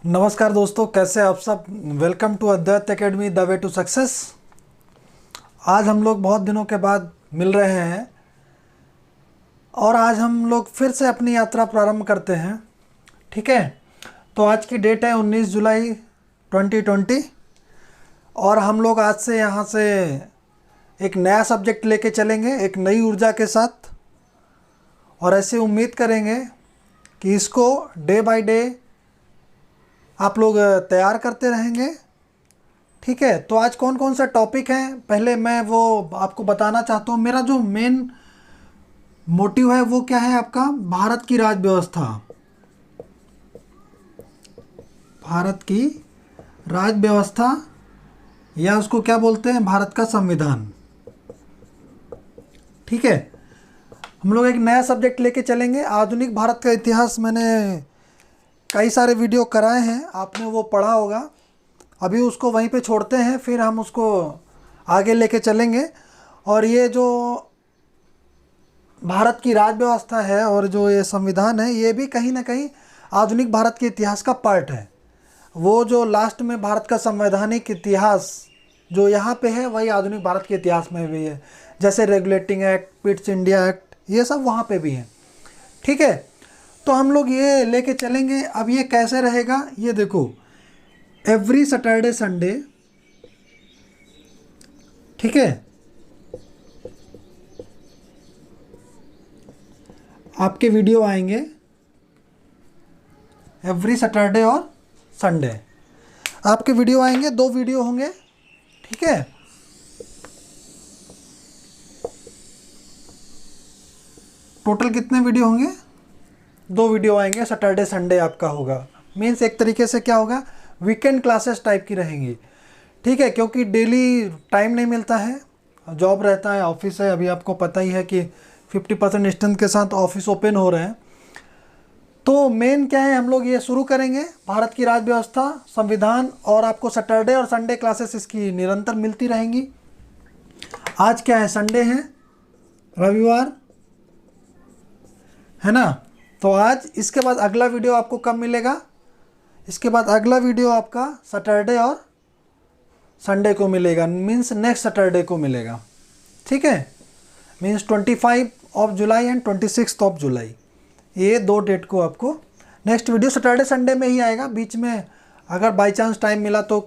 नमस्कार दोस्तों, कैसे आप सब। Welcome to Advait academy the way to success. आज हम लोग बहुत दिनों के बाद मिल रहे हैं और आज हम लोग फिर से अपनी यात्रा प्रारंभ करते हैं। ठीक है, तो आज की डेट है 19 जुलाई 2020 और हम लोग आज से यहाँ से एक नया सब्जेक्ट लेके चलेंगे एक नई ऊर्जा के साथ, और ऐसे उम्मीद करेंगे कि इसको डे बाय डे आप लोग तैयार करते रहेंगे। ठीक है, तो आज कौन कौन सा टॉपिक है पहले मैं वो आपको बताना चाहता हूँ। मेरा जो मेन मोटिव है वो क्या है आपका, भारत की राज व्यवस्था। भारत की राज व्यवस्था या उसको क्या बोलते हैं, भारत का संविधान। ठीक है, हम लोग एक नया सब्जेक्ट लेके चलेंगे, आधुनिक भारत का इतिहास। मैंने कई सारे वीडियो कराए हैं, आपने वो पढ़ा होगा। अभी उसको वहीं पे छोड़ते हैं, फिर हम उसको आगे लेके चलेंगे। और ये जो भारत की राज व्यवस्था है और जो ये संविधान है, ये भी कहीं ना कहीं आधुनिक भारत के इतिहास का पार्ट है। वो जो लास्ट में भारत का संवैधानिक इतिहास जो यहाँ पे है, वही आधुनिक भारत के इतिहास में भी है। जैसे regulating act, Pitt's India act, ये सब वहाँ पे भी हैं। ठीक है, तो हम लोग ये लेके चलेंगे। अब ये कैसे रहेगा, ये देखो, एवरी सैटरडे संडे, ठीक है, आपके वीडियो आएंगे एवरी सैटरडे और संडे। आपके वीडियो आएंगे, 2 वीडियो होंगे। ठीक है, टोटल कितने वीडियो होंगे, 2 वीडियो आएंगे, सैटरडे संडे आपका होगा। मीन्स एक तरीके से क्या होगा, वीकेंड क्लासेस टाइप की रहेंगी। ठीक है, क्योंकि डेली टाइम नहीं मिलता है, जॉब रहता है, ऑफिस है। अभी आपको पता ही है कि 50% स्ट्रेंथ के साथ ऑफिस ओपन हो रहे हैं। तो मेन क्या है, हम लोग ये शुरू करेंगे भारत की राज व्यवस्था, संविधान, और आपको सैटरडे और संडे क्लासेस इसकी निरंतर मिलती रहेंगी। आज क्या है, संडे है, रविवार है ना। तो आज इसके बाद अगला वीडियो आपको कब मिलेगा, इसके बाद अगला वीडियो आपका सैटरडे और संडे को मिलेगा। मीन्स नेक्स्ट सैटरडे को मिलेगा। ठीक है, means 25 of July and 26 of July, ये 2 डेट को आपको नेक्स्ट वीडियो सैटरडे संडे में ही आएगा। बीच में अगर बाय चांस टाइम मिला तो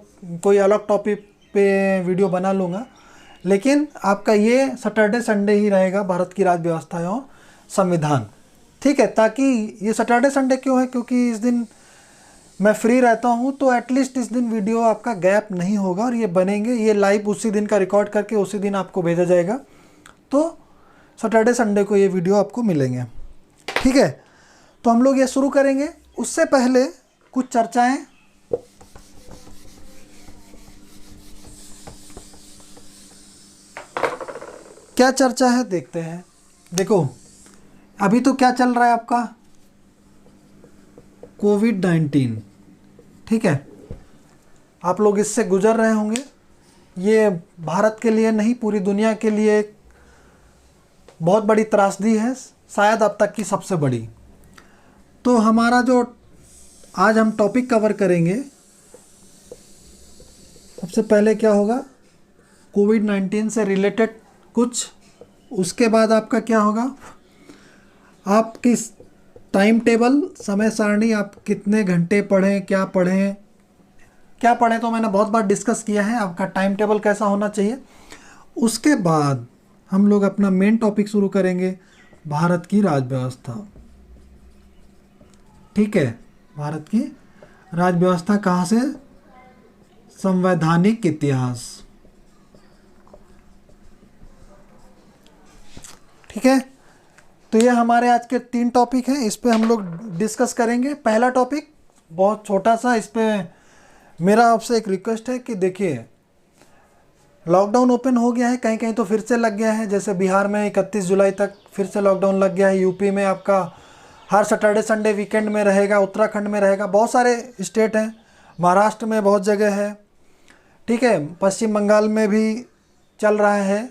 कोई अलग टॉपिक पे वीडियो बना लूँगा, लेकिन आपका ये सैटरडे संडे ही रहेगा, भारत की राज व्यवस्था और संविधान। ठीक है, ताकि ये सैटरडे संडे क्यों है, क्योंकि इस दिन मैं फ्री रहता हूँ, तो एटलीस्ट इस दिन वीडियो आपका गैप नहीं होगा और ये बनेंगे। ये लाइव उसी दिन का रिकॉर्ड करके उसी दिन आपको भेजा जाएगा, तो सैटरडे संडे को ये वीडियो आपको मिलेंगे। ठीक है, तो हम लोग ये शुरू करेंगे। उससे पहले कुछ चर्चाएं, क्या चर्चा है देखते हैं। देखो, अभी तो क्या चल रहा है आपका, कोविड-19। ठीक है, आप लोग इससे गुजर रहे होंगे। ये भारत के लिए नहीं, पूरी दुनिया के लिए एक बहुत बड़ी त्रासदी है, शायद अब तक की सबसे बड़ी। तो हमारा जो आज हम टॉपिक कवर करेंगे, सबसे पहले क्या होगा, कोविड-19 से रिलेटेड कुछ। उसके बाद आपका क्या होगा, आप किस टाइम टेबल, समय सारणी, आप कितने घंटे पढ़ें, क्या पढ़ें तो मैंने बहुत बार डिस्कस किया है, आपका टाइम टेबल कैसा होना चाहिए। उसके बाद हम लोग अपना मेन टॉपिक शुरू करेंगे, भारत की राज व्यवस्था। ठीक है, भारत की राज व्यवस्था कहाँ से, संवैधानिक इतिहास। ठीक है, तो ये हमारे आज के 3 टॉपिक हैं, इस पे हम लोग डिस्कस करेंगे। पहला टॉपिक बहुत छोटा सा, इस पे मेरा आपसे एक रिक्वेस्ट है कि देखिए, लॉकडाउन ओपन हो गया है, कहीं कहीं तो फिर से लग गया है। जैसे बिहार में 31 जुलाई तक फिर से लॉकडाउन लग गया है। यूपी में आपका हर सैटरडे संडे वीकेंड में रहेगा, उत्तराखंड में रहेगा, बहुत सारे स्टेट हैं, महाराष्ट्र में बहुत जगह है। ठीक है, पश्चिम बंगाल में भी चल रहा है।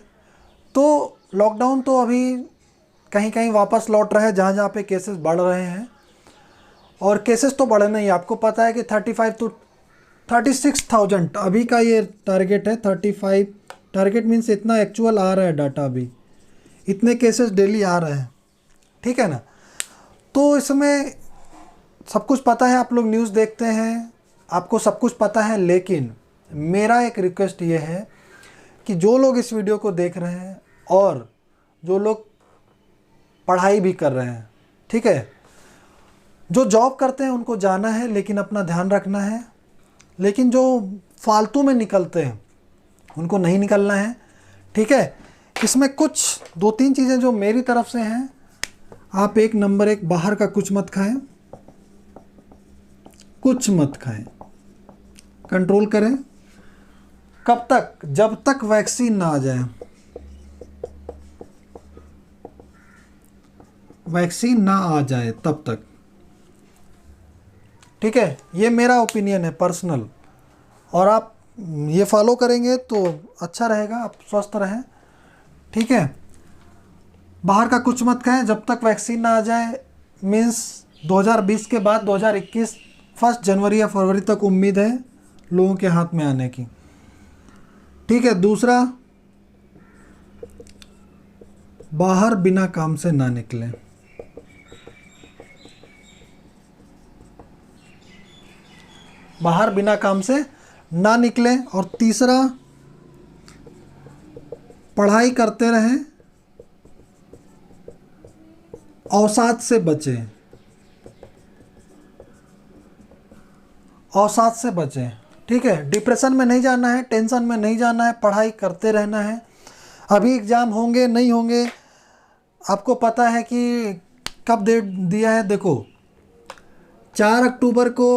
तो लॉकडाउन तो अभी कहीं कहीं वापस लौट रहा है, जहाँ जहाँ पे केसेस बढ़ रहे हैं। और केसेस तो बढ़ने ही, आपको पता है कि 35 to 36,000 अभी का ये टारगेट है। 35 टारगेट मीन्स इतना एक्चुअल आ रहा है डाटा, अभी इतने केसेस डेली आ रहे हैं, ठीक है ना। तो इसमें सब कुछ पता है, आप लोग न्यूज़ देखते हैं, आपको सब कुछ पता है, लेकिन मेरा एक रिक्वेस्ट ये है कि जो लोग इस वीडियो को देख रहे हैं और जो लोग पढ़ाई भी कर रहे हैं, ठीक है, जो जॉब करते हैं उनको जाना है लेकिन अपना ध्यान रखना है, लेकिन जो फालतू में निकलते हैं उनको नहीं निकलना है, ठीक है। इसमें कुछ 2-3 चीज़ें जो मेरी तरफ से हैं, आप एक नंबर एक, बाहर का कुछ मत खाएं, कुछ मत खाएं, कंट्रोल करें। कब तक? जब तक वैक्सीन ना आ जाए, वैक्सीन ना आ जाए तब तक, ठीक है। ये मेरा ओपिनियन है पर्सनल, और आप ये फॉलो करेंगे तो अच्छा रहेगा, आप स्वस्थ रहें, ठीक है। बाहर का कुछ मत खाएं जब तक वैक्सीन ना आ जाए, मीन्स 2020 के बाद 2021 1 जनवरी या फरवरी तक उम्मीद है लोगों के हाथ में आने की, ठीक है। दूसरा, बाहर बिना काम से ना निकलें, बाहर बिना काम से ना निकलें। और तीसरा, पढ़ाई करते रहें, अवसाद से बचें, अवसाद से बचें, ठीक है। डिप्रेशन में नहीं जाना है, टेंशन में नहीं जाना है, पढ़ाई करते रहना है। अभी एग्ज़ाम होंगे नहीं होंगे, आपको पता है कि कब डेट दिया है, देखो 4 अक्टूबर को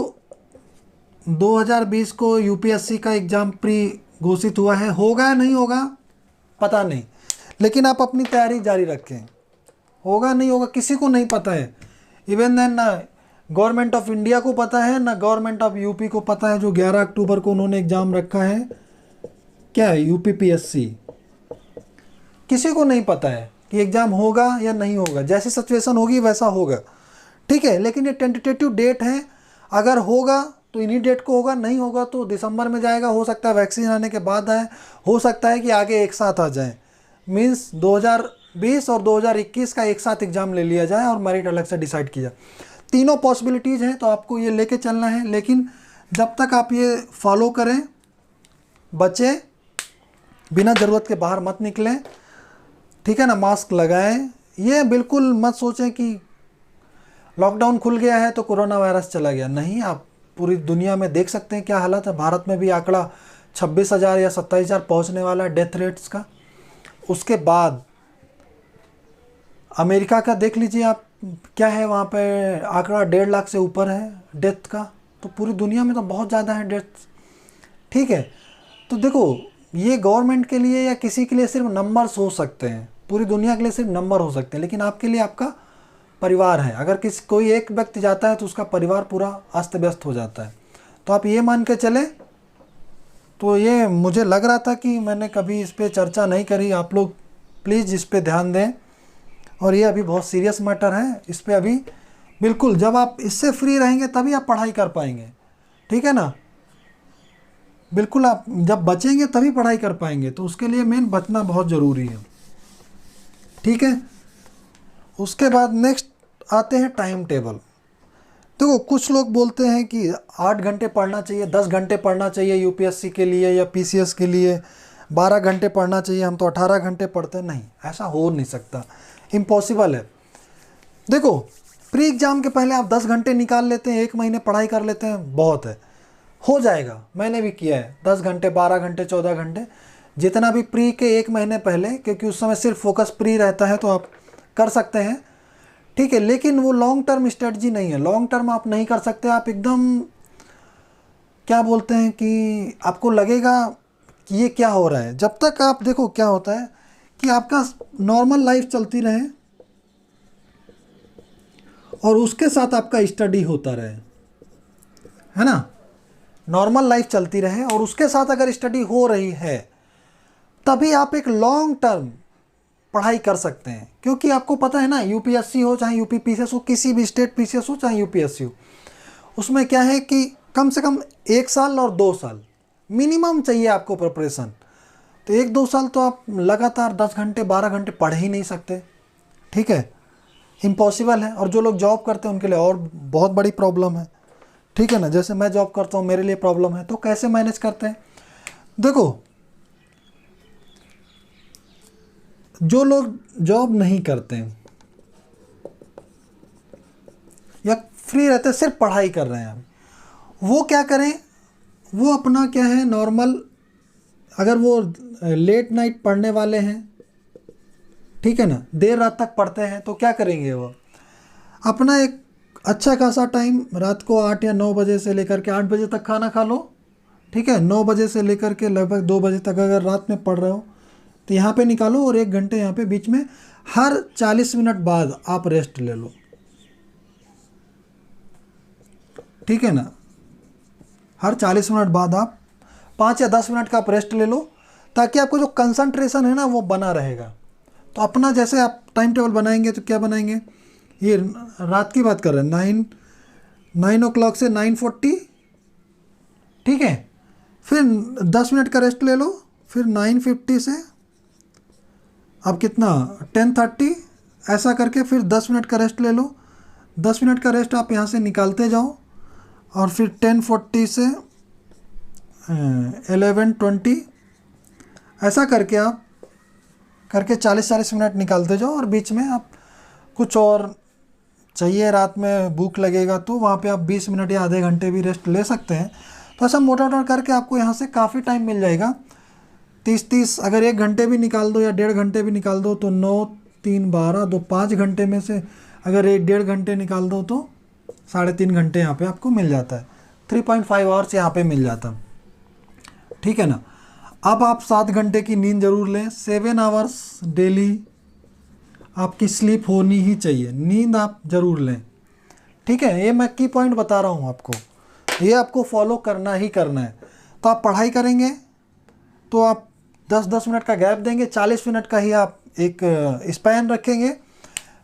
2020 को यूपीएससी का एग्ज़ाम प्री घोषित हुआ है। होगा या नहीं होगा पता नहीं, लेकिन आप अपनी तैयारी जारी रखें। होगा नहीं होगा किसी को नहीं पता है, इवन देन ना गवर्नमेंट ऑफ इंडिया को पता है, ना गवर्नमेंट ऑफ यूपी को पता है, जो 11 अक्टूबर को उन्होंने एग्ज़ाम रखा है, क्या है, यूपीपीएससी। किसी को नहीं पता है कि एग्ज़ाम होगा या नहीं होगा, जैसी सिचुएशन होगी वैसा होगा, ठीक है। लेकिन ये टेंटेटिव डेट है, अगर होगा तो इन्हीं डेट को होगा, नहीं होगा तो दिसंबर में जाएगा, हो सकता है वैक्सीन आने के बाद आए, हो सकता है कि आगे एक साथ आ जाए, मीन्स 2020 और 2021 का एक साथ एग्ज़ाम ले लिया जाए और मेरिट अलग से डिसाइड किया जाए। तीनों पॉसिबिलिटीज़ हैं, तो आपको ये लेके चलना है। लेकिन जब तक आप ये फॉलो करें, बचें, बिना ज़रूरत के बाहर मत निकलें, ठीक है ना, मास्क लगाएं। ये बिल्कुल मत सोचें कि लॉकडाउन खुल गया है तो कोरोना वायरस चला गया, नहीं। आप पूरी दुनिया में देख सकते हैं क्या हालत है। भारत में भी आंकड़ा 26,000 या 27,000 पहुँचने वाला है डेथ रेट्स का। उसके बाद अमेरिका का देख लीजिए आप, क्या है वहाँ पे आंकड़ा 1.5 लाख से ऊपर है डेथ का। तो पूरी दुनिया में तो बहुत ज़्यादा है डेथ, ठीक है। तो देखो, ये गवर्नमेंट के लिए या किसी के लिए सिर्फ नंबर्स हो सकते हैं, पूरी दुनिया के लिए सिर्फ नंबर हो सकते हैं, लेकिन आपके लिए आपका परिवार है। अगर कोई एक व्यक्ति जाता है तो उसका परिवार पूरा अस्त व्यस्त हो जाता है। तो आप ये मान के चले। तो ये मुझे लग रहा था कि मैंने कभी इस पर चर्चा नहीं करी, आप लोग प्लीज़ इस पर ध्यान दें। और ये अभी बहुत सीरियस मैटर है, इस पर अभी बिल्कुल, जब आप इससे फ्री रहेंगे तभी आप पढ़ाई कर पाएंगे, ठीक है ना। बिल्कुल, आप जब बचेंगे तभी पढ़ाई कर पाएंगे, तो उसके लिए मेन बचना बहुत ज़रूरी है, ठीक है। उसके बाद नेक्स्ट आते हैं टाइम टेबल। देखो, कुछ लोग बोलते हैं कि 8 घंटे पढ़ना चाहिए, 10 घंटे पढ़ना चाहिए यूपीएससी के लिए या पीसीएस के लिए, 12 घंटे पढ़ना चाहिए, हम तो 18 घंटे पढ़ते हैं। नहीं, ऐसा हो नहीं सकता, इम्पॉसिबल है। देखो, प्री एग्ज़ाम के पहले आप 10 घंटे निकाल लेते हैं, 1 महीने पढ़ाई कर लेते हैं, बहुत है, हो जाएगा। मैंने भी किया है, 10 घंटे, 12 घंटे, 14 घंटे, जितना भी प्री के 1 महीने पहले, क्योंकि उस समय सिर्फ फोकस प्री रहता है, तो आप कर सकते हैं, ठीक है। लेकिन वो लॉन्ग टर्म स्ट्रेटजी नहीं है, लॉन्ग टर्म आप नहीं कर सकते। आप एकदम क्या बोलते हैं कि आपको लगेगा कि ये क्या हो रहा है। जब तक आप, देखो क्या होता है कि आपका नॉर्मल लाइफ चलती रहे और उसके साथ आपका स्टडी होता रहे, है ना। नॉर्मल लाइफ चलती रहे और उसके साथ अगर स्टडी हो रही है, तभी आप एक लॉन्ग टर्म पढ़ाई कर सकते हैं, क्योंकि आपको पता है ना, यूपीएससी हो चाहे यूपी पीसीएस हो, किसी भी स्टेट पीसीएस हो चाहे यूपीएससी हो, उसमें क्या है कि कम से कम 1 साल और 2 साल मिनिमम चाहिए आपको प्रिपरेशन। तो 1-2 साल तो आप लगातार 10 घंटे 12 घंटे पढ़ ही नहीं सकते, ठीक है, इम्पॉसिबल है। और जो लोग जॉब करते हैं उनके लिए और बहुत बड़ी प्रॉब्लम है, ठीक है ना। जैसे मैं जॉब करता हूँ, मेरे लिए प्रॉब्लम है, तो कैसे मैनेज करते हैं? देखो, जो लोग जॉब नहीं करते हैं या फ्री रहते हैं, सिर्फ पढ़ाई कर रहे हैं, वो क्या करें? वो अपना क्या है, नॉर्मल, अगर वो लेट नाइट पढ़ने वाले हैं, ठीक है ना, देर रात तक पढ़ते हैं, तो क्या करेंगे? वो अपना एक अच्छा खासा टाइम, रात को 8 या 9 बजे से लेकर के 8 बजे तक खाना खा लो, ठीक है, 9 बजे से लेकर के लगभग 2 बजे तक अगर रात में पढ़ रहे हो तो यहाँ पे निकालो, और 1 घंटे यहाँ पे बीच में, हर 40 मिनट बाद आप रेस्ट ले लो, ठीक है ना। हर 40 मिनट बाद आप 5 या 10 मिनट का आप रेस्ट ले लो, ताकि आपको जो कंसंट्रेशन है ना वो बना रहेगा। तो अपना जैसे आप टाइम टेबल बनाएंगे तो क्या बनाएंगे, ये रात की बात कर रहे हैं, 9 o'clock से 9:40, ठीक है, फिर 10 मिनट का रेस्ट ले लो, फिर 9:50 से अब कितना 10:30, ऐसा करके फिर 10 मिनट का रेस्ट ले लो। 10 मिनट का रेस्ट आप यहाँ से निकालते जाओ, और फिर 10:40 से 11:20, ऐसा करके आप करके 40-40 मिनट निकालते जाओ। और बीच में आप कुछ और चाहिए, रात में भूख लगेगा तो वहाँ पे आप 20 मिनट या आधे घंटे भी रेस्ट ले सकते हैं। तो ऐसा मोटा मोटा करके आपको यहाँ से काफ़ी टाइम मिल जाएगा, 30 अगर 1 घंटे भी निकाल दो या 1.5 घंटे भी निकाल दो तो 9, 3, 12, 2, 5 घंटे में से अगर 1.5 घंटे निकाल दो तो 3.5 घंटे यहाँ पे आपको मिल जाता है, 3.5 आवर्स यहाँ पे मिल जाता है, ठीक है ना। अब आप 7 घंटे की नींद जरूर लें, 7 आवर्स डेली आपकी स्लीप होनी ही चाहिए, नींद आप ज़रूर लें, ठीक है। ये मैं की पॉइंट बता रहा हूँ आपको, ये आपको फॉलो करना ही करना है। तो आप पढ़ाई करेंगे तो आप 10-10 मिनट का गैप देंगे, 40 मिनट का ही आप एक स्पैन रखेंगे,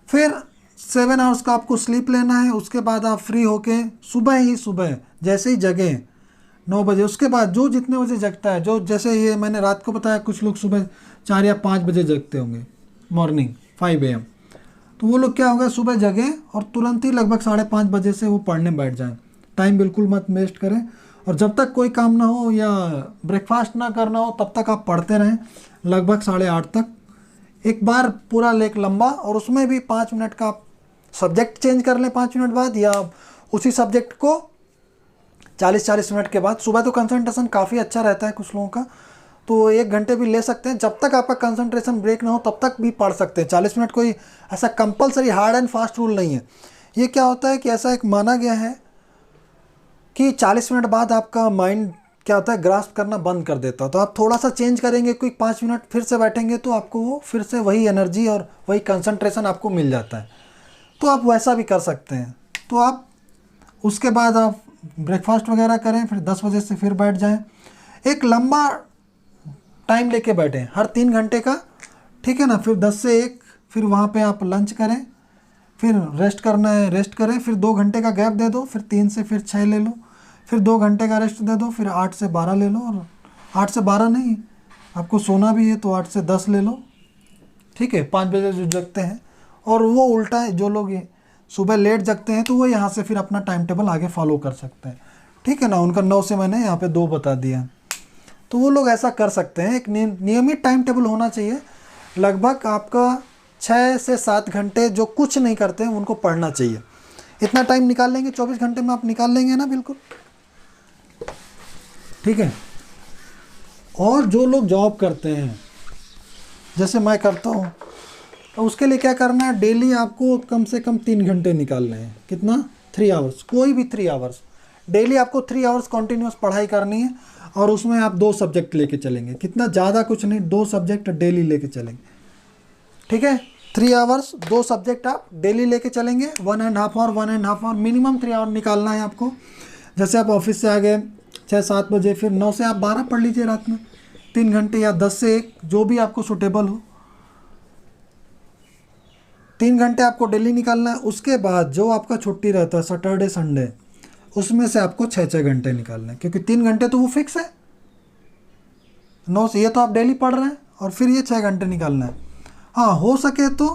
फिर 7 आवर्स का आपको स्लीप लेना है। उसके बाद आप फ्री होके सुबह जैसे ही जगें 9 बजे, उसके बाद जो जितने बजे जगता है, जो जैसे ये मैंने रात को बताया, कुछ लोग सुबह 4 या 5 बजे जगते होंगे, मॉर्निंग 5 AM, तो वो लोग क्या होगा, सुबह जगें और तुरंत ही लगभग 5:30 बजे से वो पढ़ने बैठ जाएं। टाइम बिल्कुल मत वेस्ट करें, और जब तक कोई काम ना हो या ब्रेकफास्ट ना करना हो तब तक आप पढ़ते रहें, लगभग 8:30 तक। एक बार पूरा लेख लंबा, और उसमें भी 5 मिनट का सब्जेक्ट चेंज कर लें 5 मिनट बाद, या उसी सब्जेक्ट को 40-40 मिनट के बाद। सुबह तो कंसंट्रेशन काफ़ी अच्छा रहता है कुछ लोगों का, तो 1 घंटे भी ले सकते हैं, जब तक आपका कंसंट्रेशन ब्रेक ना हो तब तक भी पढ़ सकते हैं। 40 मिनट कोई ऐसा compulsory hard and fast rule नहीं है। ये क्या होता है कि ऐसा एक माना गया है कि 40 मिनट बाद आपका माइंड क्या होता है, ग्रास्प करना बंद कर देता है। तो आप थोड़ा सा चेंज करेंगे, कोई 5 मिनट फिर से बैठेंगे तो आपको वो फिर से वही एनर्जी और वही कंसंट्रेशन आपको मिल जाता है। तो आप वैसा भी कर सकते हैं। तो आप उसके बाद आप ब्रेकफास्ट वगैरह करें, फिर 10 बजे से फिर बैठ जाएं, एक लंबा टाइम लेके बैठें हर 3 घंटे का, ठीक है ना। फिर 10 से 1 फिर वहाँ पे आप लंच करें, फिर रेस्ट करना है रेस्ट करें, फिर 2 घंटे का गैप दे दो, फिर 3 से फिर 6 ले लो, फिर 2 घंटे का रेस्ट दे दो, फिर 8 से 12 ले लो, और 8 से 12 नहीं, आपको सोना भी है तो 8 से 10 ले लो, ठीक है। 5 बजे जो जगते हैं, और वो उल्टा है, जो लोग ये सुबह लेट जगते हैं तो वो यहाँ से फिर अपना टाइम टेबल आगे फॉलो कर सकते हैं, ठीक है ना। उनका 9 से मैंने यहाँ पे 2 बता दिया, तो वो लोग ऐसा कर सकते हैं। एक नियमित टाइम टेबल होना चाहिए, लगभग आपका 6 से 7 घंटे जो कुछ नहीं करते हैं उनको पढ़ना चाहिए। इतना टाइम निकाल लेंगे, 24 घंटे में आप निकाल लेंगे ना, बिल्कुल ठीक है। और जो लोग जॉब करते हैं जैसे मैं करता हूँ, तो उसके लिए क्या करना है, डेली आपको कम से कम 3 घंटे निकालने हैं। कितना? 3 आवर्स, कोई भी 3 आवर्स डेली आपको 3 आवर्स कॉन्टीन्यूस पढ़ाई करनी है, और उसमें आप 2 सब्जेक्ट लेके चलेंगे। कितना? ज़्यादा कुछ नहीं, 2 सब्जेक्ट डेली लेके चलेंगे, ठीक है। 3 आवर्स 2 सब्जेक्ट आप डेली लेके चलेंगे, 1.5 आवर 1.5 आवर मिनिमम 3 आवर निकालना है आपको। जैसे आप ऑफिस से आ गए 6-7 बजे, फिर 9 से आप 12 पढ़ लीजिए रात में 3 घंटे, या 10 से 1, जो भी आपको सूटेबल हो, 3 घंटे आपको डेली निकालना है। उसके बाद जो आपका छुट्टी रहता है सैटरडे संडे, उसमें से आपको 6 घंटे निकालना है, क्योंकि 3 घंटे तो वो फिक्स है। नो, ये तो आप डेली पढ़ रहे हैं, और फिर ये 6 घंटे निकालना है। हाँ, हो सके तो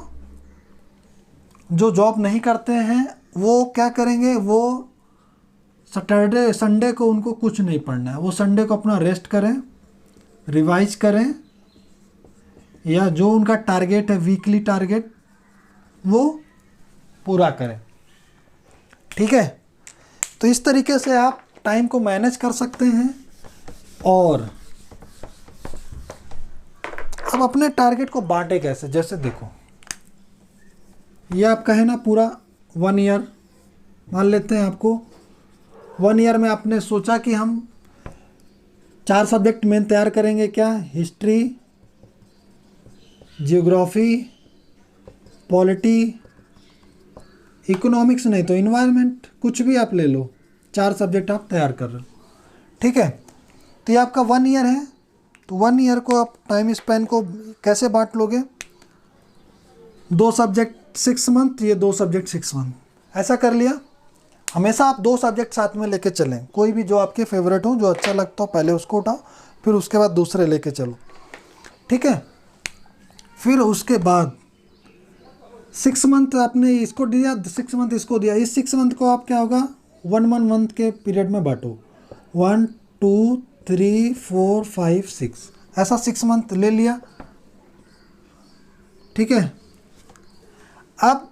जो जॉब नहीं करते हैं वो क्या करेंगे, वो सैटरडे संडे को उनको कुछ नहीं पढ़ना है, वो संडे को अपना रेस्ट करें, रिवाइज करें, या जो उनका टारगेट है वीकली टारगेट वो पूरा करें। ठीक है, तो इस तरीके से आप टाइम को मैनेज कर सकते हैं। और अब अपने टारगेट को बांटे कैसे, जैसे देखो ये आपका है ना पूरा 1 ईयर, मान लेते हैं आपको 1 ईयर में आपने सोचा कि हम 4 सब्जेक्ट मेन तैयार करेंगे। क्या? हिस्ट्री, जियोग्राफी, पॉलिटी, इकोनॉमिक्स नहीं तो इन्वायरमेंट, कुछ भी आप ले लो, 4 सब्जेक्ट आप तैयार कर रहे हो। ठीक है, तो ये आपका 1 ईयर है। तो 1 ईयर को आप टाइम स्पेन को कैसे बांट लोगे? 2 सब्जेक्ट 6 मंथ, ये 2 सब्जेक्ट 6 मंथ, ऐसा कर लिया। हमेशा आप 2 सब्जेक्ट साथ में लेके चलें, कोई भी जो आपके फेवरेट हो, जो अच्छा लगता हो पहले उसको उठाओ, फिर उसके बाद दूसरे लेके चलो। ठीक है, फिर उसके बाद 6 मंथ आपने इसको दिया, 6 मंथ इसको दिया। इस 6 मंथ को आप क्या होगा 1 मंथ के पीरियड में बांटो, 1 2 3 4 5 6, ऐसा 6 मंथ ले लिया। ठीक है, अब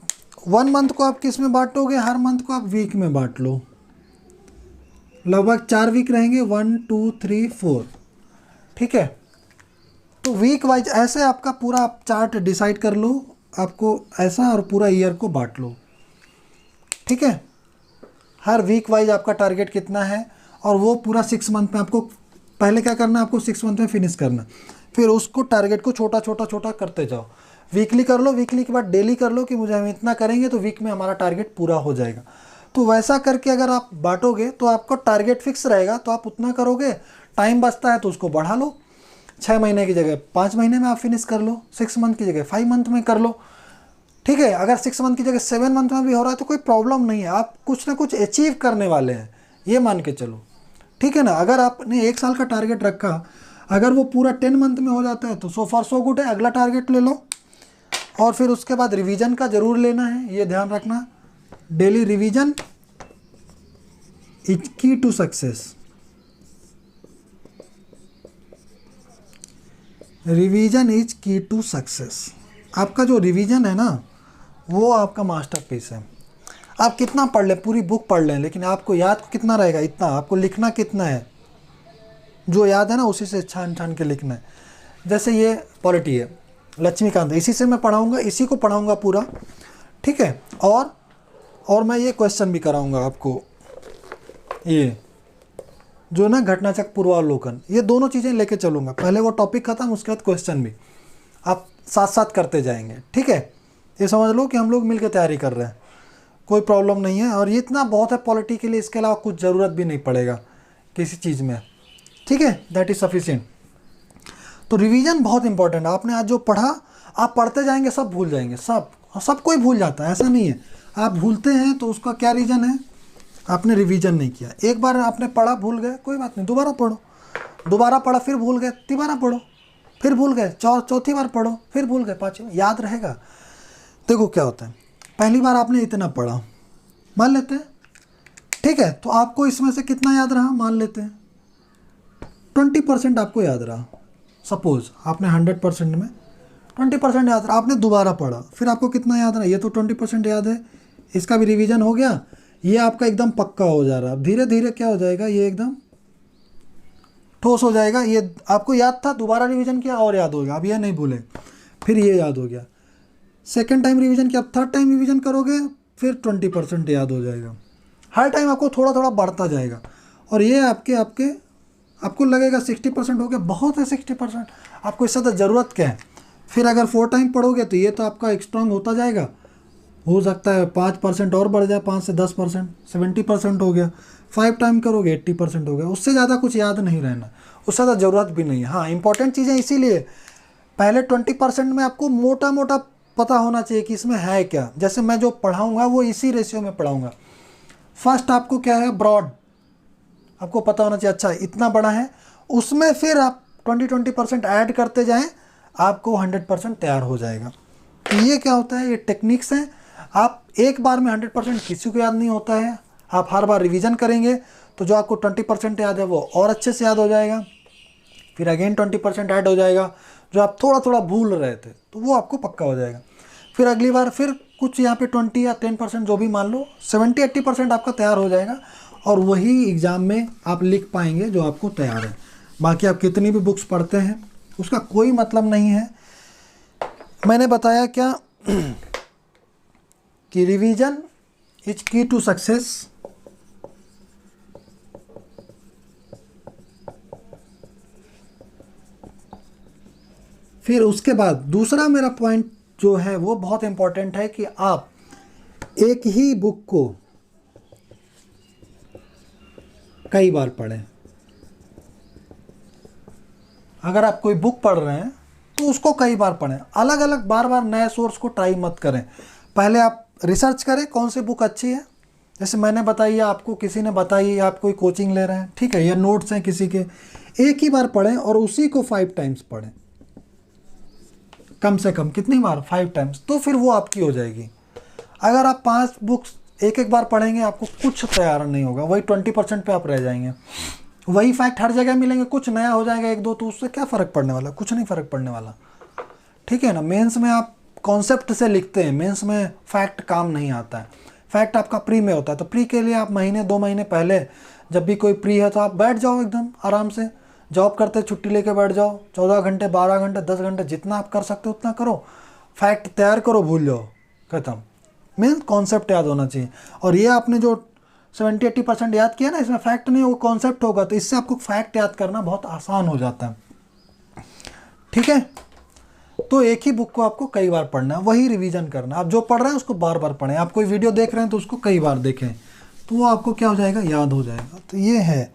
1 मंथ को आप किस में बांटोगे? हर मंथ को आप वीक में बांट लो, लगभग 4 वीक रहेंगे, 1 2 3 4। ठीक है, तो वीक वाइज ऐसे आपका पूरा आप चार्ट डिसाइड कर लो, आपको ऐसा, और पूरा ईयर को बांट लो। ठीक है, हर वीक वाइज आपका टारगेट कितना है, और वो पूरा 6 मंथ में आपको पहले क्या करना है, आपको 6 मंथ में फिनिश करना, फिर उसको टारगेट को छोटा छोटा छोटा करते जाओ। वीकली कर लो, वीकली के बाद डेली कर लो कि मुझे हम इतना करेंगे तो वीक में हमारा टारगेट पूरा हो जाएगा। तो वैसा करके अगर आप बांटोगे तो आपका टारगेट फिक्स रहेगा, तो आप उतना करोगे। टाइम बचता है तो उसको बढ़ा लो, 6 महीने की जगह 5 महीने में आप फिनिश कर लो, 6 मंथ की जगह 5 मंथ में कर लो। ठीक है, अगर 6 मंथ की जगह 7 मंथ में भी हो रहा है तो कोई प्रॉब्लम नहीं है, आप कुछ ना कुछ अचीव करने वाले हैं, ये मान के चलो। ठीक है ना, अगर आपने 1 साल का टारगेट रखा, अगर वो पूरा 10 मंथ में हो जाता है तो सो फार सो गुड है, अगला टारगेट ले लो। और फिर उसके बाद रिवीजन का ज़रूर लेना है, ये ध्यान रखना, डेली रिवीजन इज की टू सक्सेस। रिवीजन इज की टू सक्सेस। आपका जो रिवीजन है ना, वो आपका मास्टरपीस है। आप कितना पढ़ लें, पूरी बुक पढ़ लें, लेकिन आपको याद कितना रहेगा, इतना। आपको लिखना कितना है, जो याद है ना उसी से छान छान के लिखना है। जैसे ये पॉलिटी है, लक्ष्मीकांत, इसी से मैं पढ़ाऊँगा, इसी को पढ़ाऊँगा पूरा। ठीक है, और मैं ये क्वेश्चन भी कराऊँगा आपको, ये जो ना घटनाचक्र पूर्वावलोकन, ये दोनों चीज़ें लेके चलूँगा। पहले वो टॉपिक खत्म, उसके बाद क्वेश्चन भी आप साथ साथ करते जाएंगे। ठीक है, ये समझ लो कि हम लोग मिलकर तैयारी कर रहे हैं, कोई प्रॉब्लम नहीं है। और ये इतना बहुत है पॉलिटी के लिए, इसके अलावा कुछ ज़रूरत भी नहीं पड़ेगा किसी चीज़ में। ठीक है, दैट इज़ सफिशिएंट। तो रिवीजन बहुत इंपॉर्टेंट है। आपने आज जो पढ़ा, आप पढ़ते जाएंगे सब भूल जाएंगे, सब कोई भूल जाता है, ऐसा नहीं है। आप भूलते हैं तो उसका क्या रीज़न है, आपने रिवीजन नहीं किया। एक बार आपने पढ़ा, भूल गए, कोई बात नहीं, दोबारा पढ़ो, दोबारा पढ़ा फिर भूल गए, तिबारा पढ़ो, फिर भूल गए, चौथी बार पढ़ो, फिर भूल गए, 5वीं, याद रहेगा। देखो क्या होता है, पहली बार आपने इतना पढ़ा, मान लेते हैं, ठीक है, तो आपको इसमें से कितना याद रहा, मान लेते हैं 20% आपको याद रहा। सपोज आपने 100% में 20% याद रहा, आपने दोबारा पढ़ा, फिर आपको कितना याद रहा, ये तो 20% याद है, इसका भी रिवीजन हो गया, ये आपका एकदम पक्का हो जा रहा है। धीरे धीरे क्या हो जाएगा, ये एकदम ठोस हो जाएगा। ये आपको याद था, दोबारा रिवीजन किया और याद हो गया, अब ये नहीं भूले, फिर ये याद हो गया। सेकेंड टाइम रिवीजन किया, अब थर्ड टाइम रिवीजन करोगे, फिर 20% याद हो जाएगा। हर टाइम आपको थोड़ा थोड़ा बढ़ता जाएगा, और ये आपको लगेगा 60% हो गया, बहुत है 60%, आपको इससे तो ज़रूरत क्या है। फिर अगर 4 टाइम पढ़ोगे तो ये तो आपका स्ट्रांग होता जाएगा, हो सकता है 5% और बढ़ जाए, 5 से 10%, 70% हो गया। 5 टाइम करोगे 80% हो गया, उससे ज़्यादा कुछ याद नहीं रहना, उससे ज़्यादा ज़रूरत भी नहीं है। हाँ, इंपॉर्टेंट चीज़ें इसीलिए पहले 20% में आपको मोटा मोटा पता होना चाहिए कि इसमें है क्या। जैसे मैं जो पढ़ाऊँगा वो इसी रेशियो में पढ़ाऊँगा। फर्स्ट आपको क्या है, ब्रॉड, आपको पता होना चाहिए अच्छा इतना बड़ा है, उसमें फिर आप 20% ऐड करते जाएं, आपको 100% तैयार हो जाएगा। तो ये क्या होता है, ये टेक्निक्स हैं। आप एक बार में 100% किसी को याद नहीं होता है, आप हर बार रिवीजन करेंगे तो जो आपको 20% याद है वो और अच्छे से याद हो जाएगा, फिर अगेन 20% ऐड हो जाएगा, जो आप थोड़ा थोड़ा भूल रहे थे तो वो आपको पक्का हो जाएगा। फिर अगली बार फिर कुछ यहाँ पे 20 या 10% जो भी मान लो, 70-80% आपका तैयार हो जाएगा और वही एग्ज़ाम में आप लिख पाएंगे जो आपको तैयार है। बाकी आप कितनी भी बुक्स पढ़ते हैं उसका कोई मतलब नहीं है। मैंने बताया क्या कि रिवीजन इज की टू सक्सेस। फिर उसके बाद दूसरा मेरा पॉइंट जो है वो बहुत इंपॉर्टेंट है कि आप एक ही बुक को कई बार पढ़ें। अगर आप कोई बुक पढ़ रहे हैं तो उसको कई बार पढ़ें, अलग अलग बार बार नए सोर्स को ट्राई मत करें। पहले आप रिसर्च करें कौन सी बुक अच्छी है, जैसे मैंने बताई या आपको किसी ने बताई, आप कोई कोचिंग ले रहे हैं, ठीक है, या नोट्स हैं किसी के, एक ही बार पढ़ें और उसी को 5 टाइम्स पढ़ें, कम से कम कितनी बार, 5 टाइम्स, तो फिर वो आपकी हो जाएगी। अगर आप 5 बुक्स एक एक बार पढ़ेंगे आपको कुछ तैयार नहीं होगा, वही 20% पे आप रह जाएंगे। वही फैक्ट हर जगह मिलेंगे, कुछ नया हो जाएगा एक दो, तो उससे क्या फ़र्क पड़ने वाला, कुछ नहीं फ़र्क पड़ने वाला, ठीक है ना। मेंस में आप कॉन्सेप्ट से लिखते हैं, मेंस में फैक्ट काम नहीं आता है, फैक्ट आपका प्री में होता है। तो प्री के लिए आप महीने 2 महीने पहले जब भी कोई प्री है तो आप बैठ जाओ एकदम आराम से, जॉब करते छुट्टी लेके बैठ जाओ, 14 घंटे 12 घंटे 10 घंटे जितना आप कर सकते हो उतना करो, फैक्ट तैयार करो, भूल जाओ, खत्म। मेन कॉन्सेप्ट याद होना चाहिए। और ये आपने जो 70-80% याद किया ना, इसमें फैक्ट नहीं होगा, कॉन्सेप्ट होगा, तो इससे आपको फैक्ट याद करना बहुत आसान हो जाता है, ठीक है। तो एक ही बुक को आपको कई बार पढ़ना है, वही रिवीजन करना है। आप जो पढ़ रहे हैं उसको बार बार पढ़ें, आप कोई वीडियो देख रहे हैं तो उसको कई बार देखें, तो वो आपको क्या हो जाएगा, याद हो जाएगा। तो ये है।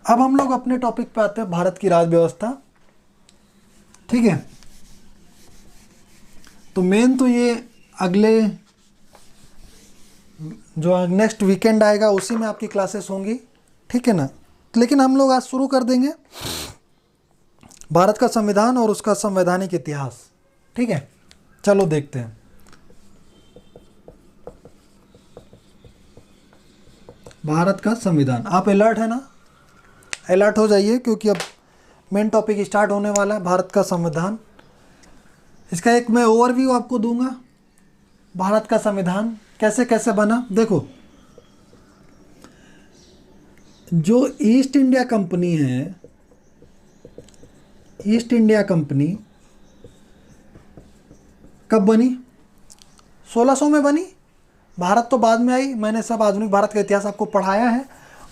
अब हम लोग अपने टॉपिक पे आते हैं, भारत की राज्य व्यवस्था, ठीक है। तो मेन तो ये अगले जो नेक्स्ट वीकेंड आएगा उसी में आपकी क्लासेस होंगी, ठीक है ना। लेकिन हम लोग आज शुरू कर देंगे भारत का संविधान और उसका संवैधानिक इतिहास, ठीक है। चलो देखते हैं। भारत का संविधान, आप अलर्ट है ना, अलर्ट हो जाइए क्योंकि अब मेन टॉपिक स्टार्ट होने वाला है, भारत का संविधान। इसका एक मैं ओवरव्यू आपको दूंगा, भारत का संविधान कैसे कैसे बना। देखो, जो ईस्ट इंडिया कंपनी है, ईस्ट इंडिया कंपनी कब बनी, 1600 में बनी। भारत तो बाद में आई, मैंने सब आधुनिक भारत का इतिहास आपको पढ़ाया है,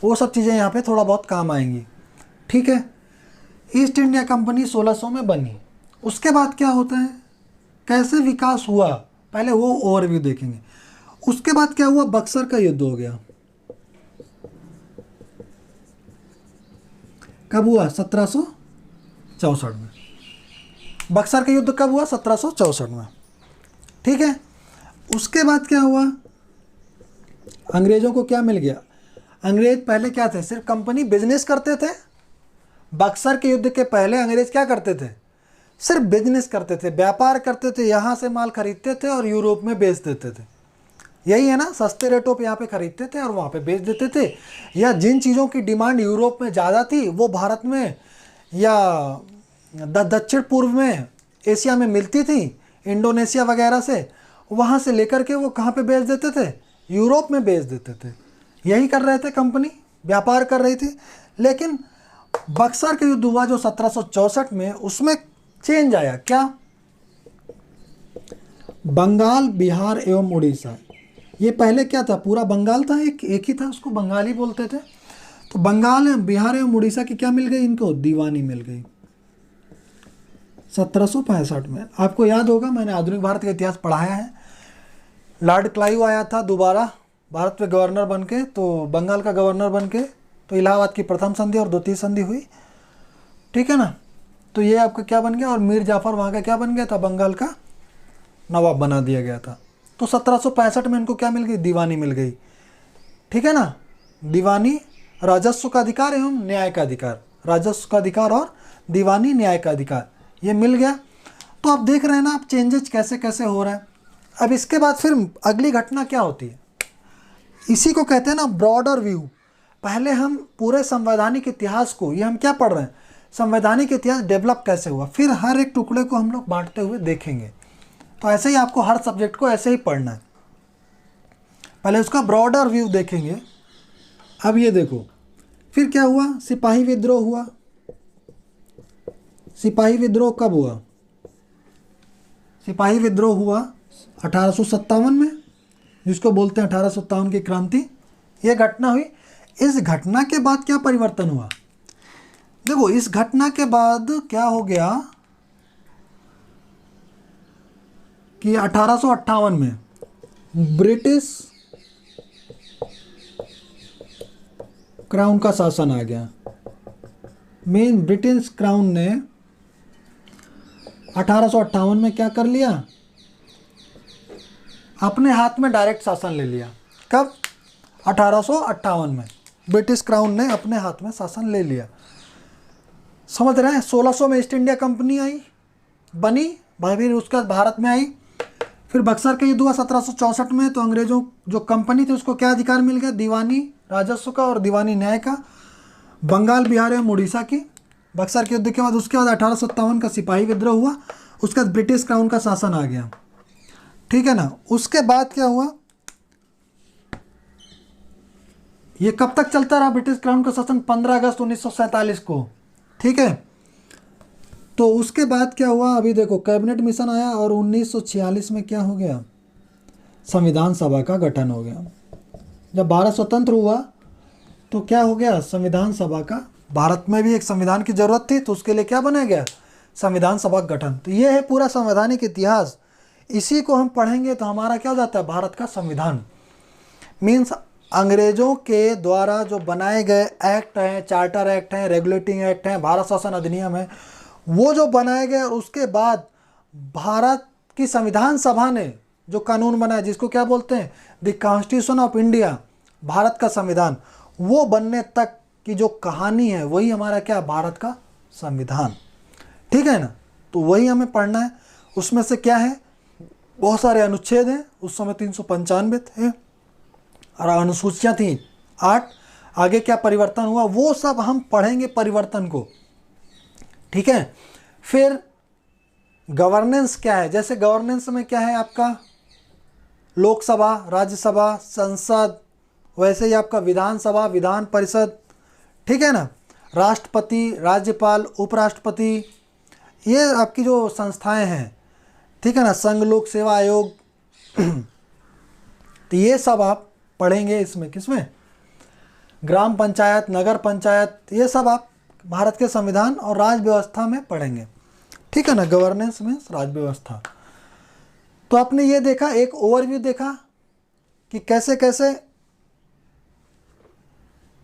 वो सब चीज़ें यहाँ पे थोड़ा बहुत काम आएंगी, ठीक है। ईस्ट इंडिया कंपनी 1600 में बनी। उसके बाद क्या होता है, कैसे विकास हुआ, पहले वो ओवरव्यू देखेंगे। उसके बाद क्या हुआ, बक्सर का युद्ध हो गया। कब हुआ, 1764 में। बक्सर का युद्ध कब हुआ, 1764 में, ठीक है। उसके बाद क्या हुआ, अंग्रेजों को क्या मिल गया। अंग्रेज पहले क्या थे, सिर्फ कंपनी बिजनेस करते थे। बक्सर के युद्ध के पहले अंग्रेज क्या करते थे, सिर्फ बिजनेस करते थे, व्यापार करते थे, यहाँ से माल खरीदते थे और यूरोप में बेच देते थे। यही है ना, सस्ते रेटों पे यहाँ पे खरीदते थे और वहाँ पे बेच देते थे। या जिन चीज़ों की डिमांड यूरोप में ज़्यादा थी वो भारत में या दक्षिण पूर्व में, एशिया में मिलती थी, इंडोनेशिया वगैरह से, वहाँ से लेकर के वो कहाँ पे बेच देते थे, यूरोप में बेच देते थे। यही कर रहे थे, कंपनी व्यापार कर रही थी। लेकिन बक्सर का युद्ध हुआ जो 1764 में, उसमें चेंज आया। क्या, बंगाल, बिहार एवं उड़ीसा, ये पहले क्या था, पूरा बंगाल था, एक ही था, उसको बंगाली बोलते थे। तो बंगाल, बिहार एवं उड़ीसा की क्या मिल गई, इनको दीवानी मिल गई 1765 में। आपको याद होगा, मैंने आधुनिक भारत का इतिहास पढ़ाया है। लॉर्ड क्लाइव आया था दोबारा भारत पे गवर्नर बन के, तो बंगाल का गवर्नर बन के, तो इलाहाबाद की प्रथम संधि और द्वितीय संधि हुई, ठीक है ना। तो ये आपका क्या बन गया, और मीर जाफर वहाँ का क्या बन गया था, बंगाल का नवाब बना दिया गया था। तो 1765 में इनको क्या मिल गई? दीवानी मिल गई। ठीक है ना, दीवानी, राजस्व का अधिकार एवं न्याय का अधिकार, राजस्व का अधिकार और दीवानी न्याय का अधिकार, ये मिल गया। तो आप देख रहे हैं ना आप चेंजेस कैसे कैसे हो रहा है। अब इसके बाद फिर अगली घटना क्या होती है, इसी को कहते हैं ना ब्रॉडर व्यू। पहले हम पूरे संवैधानिक इतिहास को, ये हम क्या पढ़ रहे हैं, संवैधानिक इतिहास डेवलप कैसे हुआ, फिर हर एक टुकड़े को हम लोग बांटते हुए देखेंगे। तो ऐसे ही आपको हर सब्जेक्ट को ऐसे ही पढ़ना है, पहले उसका ब्रॉडर व्यू देखेंगे। अब ये देखो फिर क्या हुआ, सिपाही विद्रोह हुआ। सिपाही विद्रोह कब हुआ? सिपाही विद्रोह हुआ 1857 में, जिसको बोलते हैं 1857 की क्रांति। ये घटना हुई। इस घटना के बाद क्या परिवर्तन हुआ? देखो इस घटना के बाद क्या हो गया कि 1858 में ब्रिटिश क्राउन का शासन आ गया। मेन ब्रिटिश क्राउन ने 1858 में क्या कर लिया, अपने हाथ में डायरेक्ट शासन ले लिया। कब? 1858 में ब्रिटिश क्राउन ने अपने हाथ में शासन ले लिया। समझ रहे हैं? 1600 में ईस्ट इंडिया कंपनी आई, बनी, फिर उसके बाद भारत में आई। फिर बक्सर का युद्ध हुआ 1764 में, तो अंग्रेजों जो कंपनी थी उसको क्या अधिकार मिल गया? दीवानी राजस्व का और दीवानी न्याय का। बंगाल, बिहार एवं उड़ीसा की बक्सर के युद्ध के बाद, उसके बाद 1857 का सिपाही विद्रोह हुआ, उसके बाद ब्रिटिश क्राउन का शासन आ गया। ठीक है ना। उसके बाद क्या हुआ, ये कब तक चलता रहा ब्रिटिश क्राउन का शासन? 15 अगस्त 1947 को। ठीक है। तो उसके बाद क्या हुआ, अभी देखो कैबिनेट मिशन आया और 1946 में क्या हो गया, संविधान सभा का गठन हो गया। जब भारत स्वतंत्र हुआ तो क्या हो गया, संविधान सभा का, भारत में भी एक संविधान की जरूरत थी तो उसके लिए क्या बनाया गया, संविधान सभा का गठन। तो ये है पूरा संवैधानिक इतिहास। इसी को हम पढ़ेंगे तो हमारा क्या हो जाता है, भारत का संविधान। मीन्स अंग्रेजों के द्वारा जो बनाए गए एक्ट हैं, चार्टर एक्ट हैं, रेगुलेटिंग एक्ट हैं, भारत शासन अधिनियम है, वो जो बनाए गए और उसके बाद भारत की संविधान सभा ने जो कानून बनाया, जिसको क्या बोलते हैं, the constitution of India, Bharat का संविधान, वो बनने तक की जो कहानी है वही हमारा क्या, भारत का संविधान। ठीक है ना। तो वही हमें पढ़ना है। उसमें से क्या है, बहुत सारे अनुच्छेद हैं, उस समय 395 थे और अनुसूचियाँ थी 8। आगे क्या परिवर्तन हुआ वो सब हम पढ़ेंगे, परिवर्तन को। ठीक है। फिर गवर्नेंस क्या है, जैसे गवर्नेंस में क्या है आपका, लोकसभा, राज्यसभा, संसद, वैसे ही आपका विधानसभा, विधान परिषद। ठीक है ना। राष्ट्रपति, राज्यपाल, उपराष्ट्रपति, ये आपकी जो संस्थाएं हैं। ठीक है ना। संघ लोक सेवा आयोग तो ये सब आप पढ़ेंगे इसमें, किसमें, ग्राम पंचायत, नगर पंचायत, ये सब आप भारत के संविधान और राज्य व्यवस्था में पढ़ेंगे। ठीक है ना। गवर्नेंस मीन्स राज्य व्यवस्था। तो आपने ये देखा, एक ओवरव्यू देखा कि कैसे कैसे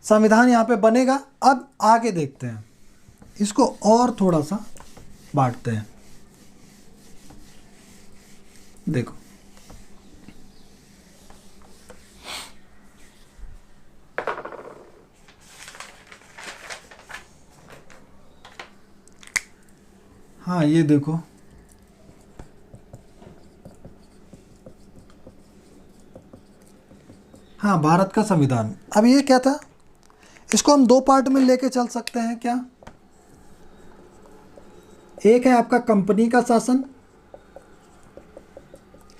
संविधान यहाँ पे बनेगा। अब आगे देखते हैं, इसको और थोड़ा सा बांटते हैं। देखो हाँ, ये देखो, हाँ, भारत का संविधान। अब ये क्या था, इसको हम दो पार्ट में लेके चल सकते हैं क्या। एक है आपका कंपनी का शासन।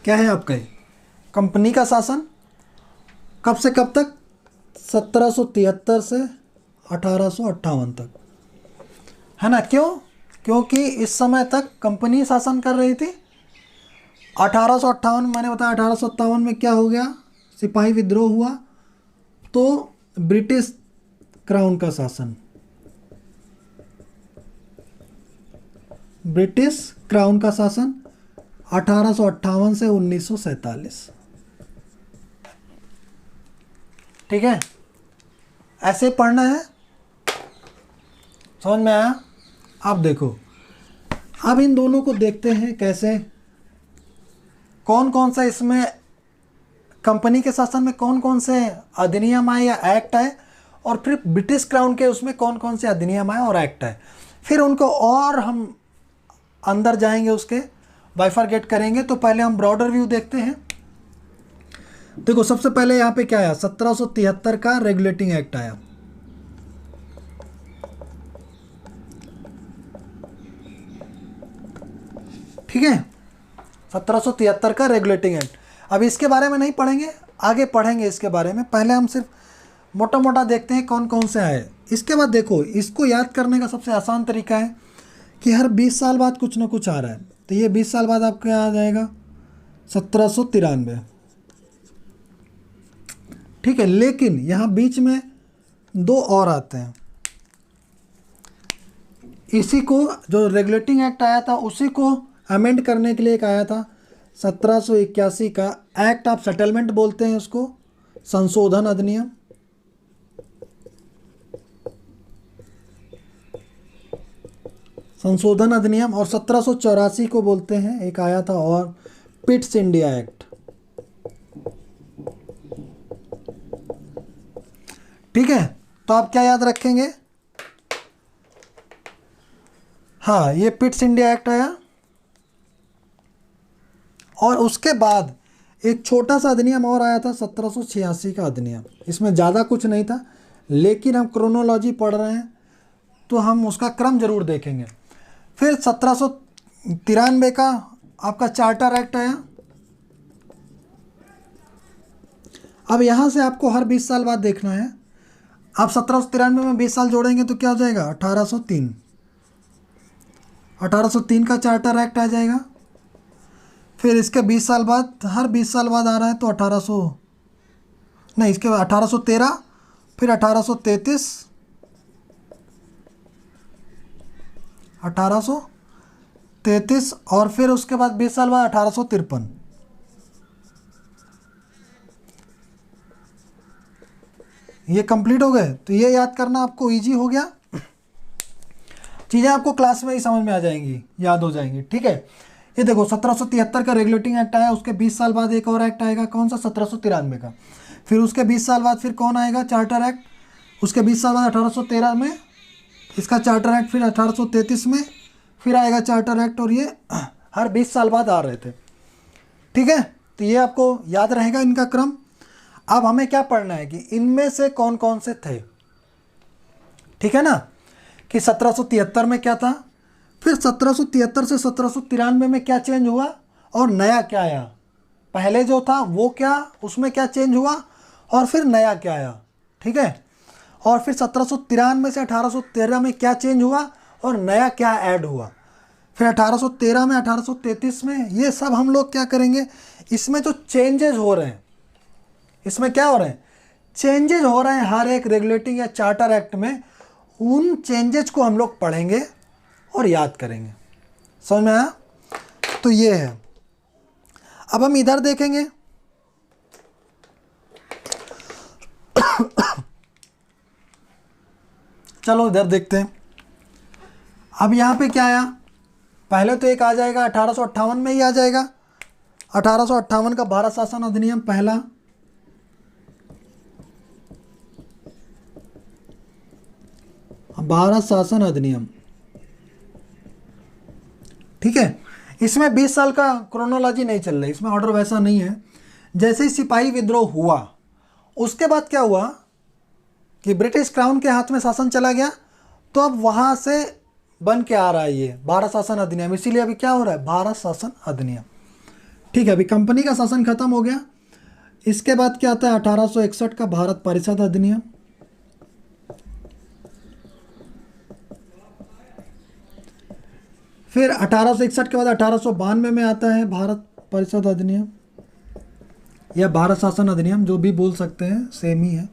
क्या है आपका, कंपनी का शासन कब से कब तक, 1773 से 1858 तक, है ना। क्यों? क्योंकि इस समय तक कंपनी शासन कर रही थी। 1858 मैंने बताया, 1857 में क्या हो गया, सिपाही विद्रोह हुआ, तो ब्रिटिश क्राउन का शासन, ब्रिटिश क्राउन का शासन 1858 से 1947। ठीक है। ऐसे पढ़ना है, समझ में आया। अब देखो, अब इन दोनों को देखते हैं कैसे कौन कौन सा इसमें कंपनी के शासन में कौन कौन से अधिनियम आए या एक्ट आए, और फिर ब्रिटिश क्राउन के उसमें कौन कौन से अधिनियम आए और एक्ट आए। फिर उनको और हम अंदर जाएंगे, उसके बाइफरगेट करेंगे। तो पहले हम ब्रॉडर व्यू देखते हैं। देखो सबसे पहले यहाँ पे क्या आया, 1773 का रेगुलेटिंग एक्ट आया। ठीक है, 1773 का रेगुलेटिंग एक्ट। अब इसके बारे में नहीं पढ़ेंगे, आगे पढ़ेंगे इसके बारे में। पहले हम सिर्फ मोटा मोटा देखते हैं कौन कौन से आए। इसके बाद देखो, इसको याद करने का सबसे आसान तरीका है कि हर 20 साल बाद कुछ ना कुछ आ रहा है। तो ये 20 साल बाद आपको आ जाएगा 1793। ठीक है, लेकिन यहाँ बीच में 2 और आते हैं। इसी को, जो रेगुलेटिंग एक्ट आया था, उसी को अमेंड करने के लिए एक आया था 1781 का एक्ट ऑफ सेटलमेंट बोलते हैं उसको, संशोधन अधिनियम। संशोधन अधिनियम। और 1784 को बोलते हैं, एक आया था और, पिट्स इंडिया एक्ट। ठीक है, तो आप क्या याद रखेंगे, हाँ ये पिट्स इंडिया एक्ट आया। और उसके बाद एक छोटा सा अधिनियम और आया था 1786 का अधिनियम। इसमें ज़्यादा कुछ नहीं था, लेकिन हम क्रोनोलॉजी पढ़ रहे हैं तो हम उसका क्रम जरूर देखेंगे। फिर 1793 का आपका चार्टर एक्ट आया। अब यहाँ से आपको हर 20 साल बाद देखना है। आप 1793 में 20 साल जोड़ेंगे तो क्या हो जाएगा, 1803। 1803 का चार्टर एक्ट आ जाएगा। फिर इसके 20 साल बाद, हर 20 साल बाद आ रहा है तो 1800 नहीं, इसके बाद 1813, फिर 1833, 1833, और फिर उसके बाद 20 साल बाद 1853। ये कंप्लीट हो गए। तो ये याद करना आपको इजी हो गया। चीज़ें आपको क्लास में ही समझ में आ जाएंगी, याद हो जाएंगी। ठीक है, ये देखो 1773 का रेगुलेटिंग एक्ट आया। उसके 20 साल बाद एक और एक्ट आएगा, कौन सा, 1793 का। फिर उसके 20 साल बाद फिर कौन आएगा, चार्टर एक्ट। उसके 20 साल बाद 1813 में इसका चार्टर एक्ट। फिर 1833 में फिर आएगा चार्टर एक्ट। और ये हर 20 साल बाद आ रहे थे। ठीक है, तो ये आपको याद रहेगा इनका क्रम। अब हमें क्या पढ़ना है कि इनमें से कौन कौन से थे। ठीक है ना, कि 1773 में क्या था, फिर 1773 से 1793 में क्या चेंज हुआ और नया क्या आया। पहले जो था वो क्या, उसमें क्या चेंज हुआ और फिर नया क्या आया। ठीक है, और फिर 1793 से 1813 में क्या चेंज हुआ और नया क्या ऐड हुआ। फिर 1813 में, 1833 में, ये सब हम लोग क्या करेंगे, इसमें जो चेंजेस हो रहे हैं, इसमें क्या हो रहे हैं, चेंजेस हो रहे हैं हर एक रेगुलेटिंग या चार्टर एक्ट में। उन चेंजेस को हम लोग पढ़ेंगे और याद करेंगे। समझ में आया? तो ये है। अब हम इधर देखेंगे। चलो इधर देखते हैं। अब यहाँ पे क्या आया, पहले तो एक आ जाएगा 1858 में ही आ जाएगा, 1858 का भारत शासन अधिनियम पहला। भारत शासन अधिनियम। ठीक है, इसमें 20 साल का क्रोनोलॉजी नहीं चल रही, इसमें ऑर्डर वैसा नहीं है। जैसे ही सिपाही विद्रोह हुआ, उसके बाद क्या हुआ कि ब्रिटिश क्राउन के हाथ में शासन चला गया। तो अब वहाँ से बन के आ रहा है ये भारत शासन अधिनियम। इसीलिए अभी क्या हो रहा है, भारत शासन अधिनियम। ठीक है, अभी कंपनी का शासन खत्म हो गया। इसके बाद क्या आता है, 1861 का भारत परिषद अधिनियम। फिर 1861 के बाद 1892 में आता है भारत परिषद अधिनियम या भारत शासन अधिनियम, जो भी बोल सकते हैं, सेम ही है।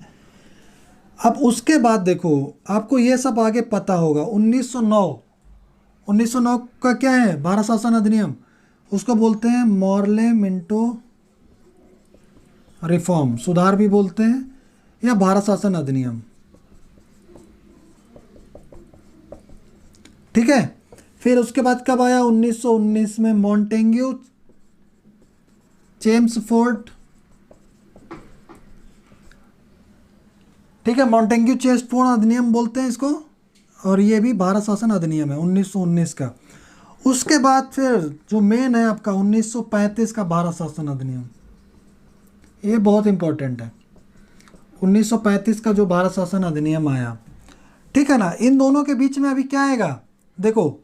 अब उसके बाद देखो, आपको ये सब आगे पता होगा। 1909 का क्या है, भारत शासन अधिनियम, उसको बोलते हैं मॉर्ले मिंटो रिफॉर्म, सुधार भी बोलते हैं, या भारत शासन अधिनियम। ठीक है, फिर उसके बाद कब आया, 1919 में मॉन्टेग्यू चेम्सफोर्ड, ठीक है, मॉन्टेग्यू चेम्सफोर्ड अधिनियम बोलते हैं इसको, और ये भी भारत शासन अधिनियम है 1919 का। उसके बाद फिर जो मेन है आपका 1935 का भारत शासन अधिनियम, ये बहुत इंपॉर्टेंट है। 1935 का जो भारत शासन अधिनियम आया, ठीक है ना, इन दोनों के बीच में अभी क्या आएगा, देखो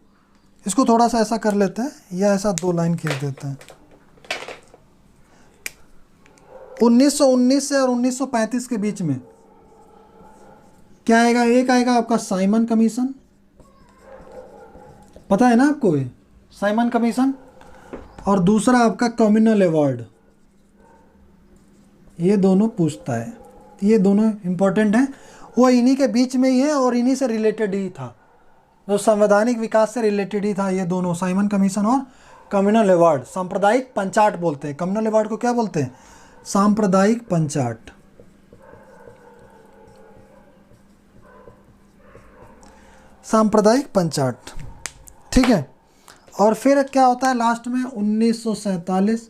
इसको थोड़ा सा ऐसा कर लेते हैं या ऐसा 2 लाइन खींच देते हैं। 1919 से और 1935 के बीच में क्या आएगा, एक आएगा आपका साइमन कमीशन, पता है ना आपको ये साइमन कमीशन, और दूसरा आपका कम्युनल अवार्ड। ये दोनों पूछता है, ये दोनों इंपॉर्टेंट हैं, वो इन्हीं के बीच में ही है और इन्हीं से रिलेटेड ही था, जो संवैधानिक विकास से रिलेटेड ही था ये दोनों, साइमन कमीशन और कम्युनल अवार्ड। सांप्रदायिक पंचाट बोलते हैं कम्युनल अवार्ड को, क्या बोलते हैं, सांप्रदायिक पंचाट। सांप्रदायिक पंचाट, ठीक है। और फिर क्या होता है लास्ट में 1947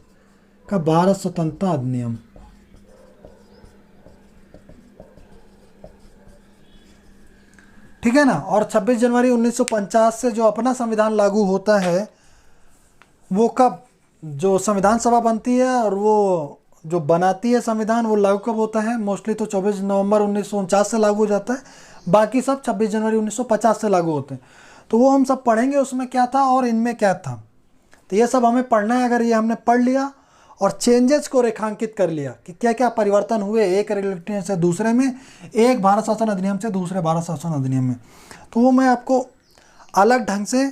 का भारत स्वतंत्रता अधिनियम। ठीक है ना, और 26 जनवरी 1950 से जो अपना संविधान लागू होता है, वो कब, जो संविधान सभा बनती है और वो जो बनाती है संविधान, वो लागू कब होता है, मोस्टली तो 24 नवंबर 1949 से लागू हो जाता है, बाकी सब 26 जनवरी 1950 से लागू होते हैं। तो वो हम सब पढ़ेंगे उसमें क्या था और इनमें क्या था, तो ये सब हमें पढ़ना है। अगर ये हमने पढ़ लिया और चेंजेस को रेखांकित कर लिया कि क्या क्या परिवर्तन हुए एक रेगुलेटरी से दूसरे में, एक भारत शासन अधिनियम से दूसरे भारत शासन अधिनियम में, तो वो मैं आपको अलग ढंग से,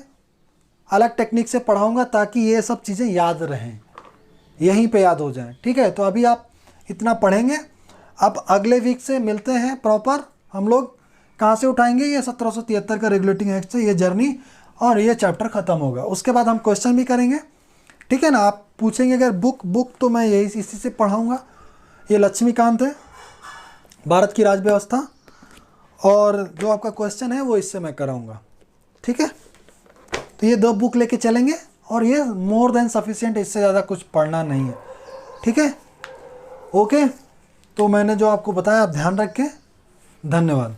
अलग टेक्निक से पढ़ाऊंगा ताकि ये सब चीज़ें याद रहें, यहीं पे याद हो जाएं। ठीक है, तो अभी आप इतना पढ़ेंगे। अब अगले वीक से मिलते हैं प्रॉपर, हम लोग कहाँ से उठाएंगे, ये 1773 का रेगुलेटिंग एक्ट से ये जर्नी, और ये चैप्टर ख़त्म होगा। उसके बाद हम क्वेश्चन भी करेंगे, ठीक है ना। आप पूछेंगे अगर बुक तो मैं यही इसी से पढ़ाऊँगा। ये लक्ष्मीकांत है, भारत की राज व्यवस्था, और जो आपका क्वेश्चन है वो इससे मैं कराऊँगा। ठीक है, तो ये 2 बुक लेके चलेंगे और ये मोर देन सफिशिएंट, इससे ज़्यादा कुछ पढ़ना नहीं है। ठीक है, ओके, तो मैंने जो आपको बताया आप ध्यान रखें। धन्यवाद।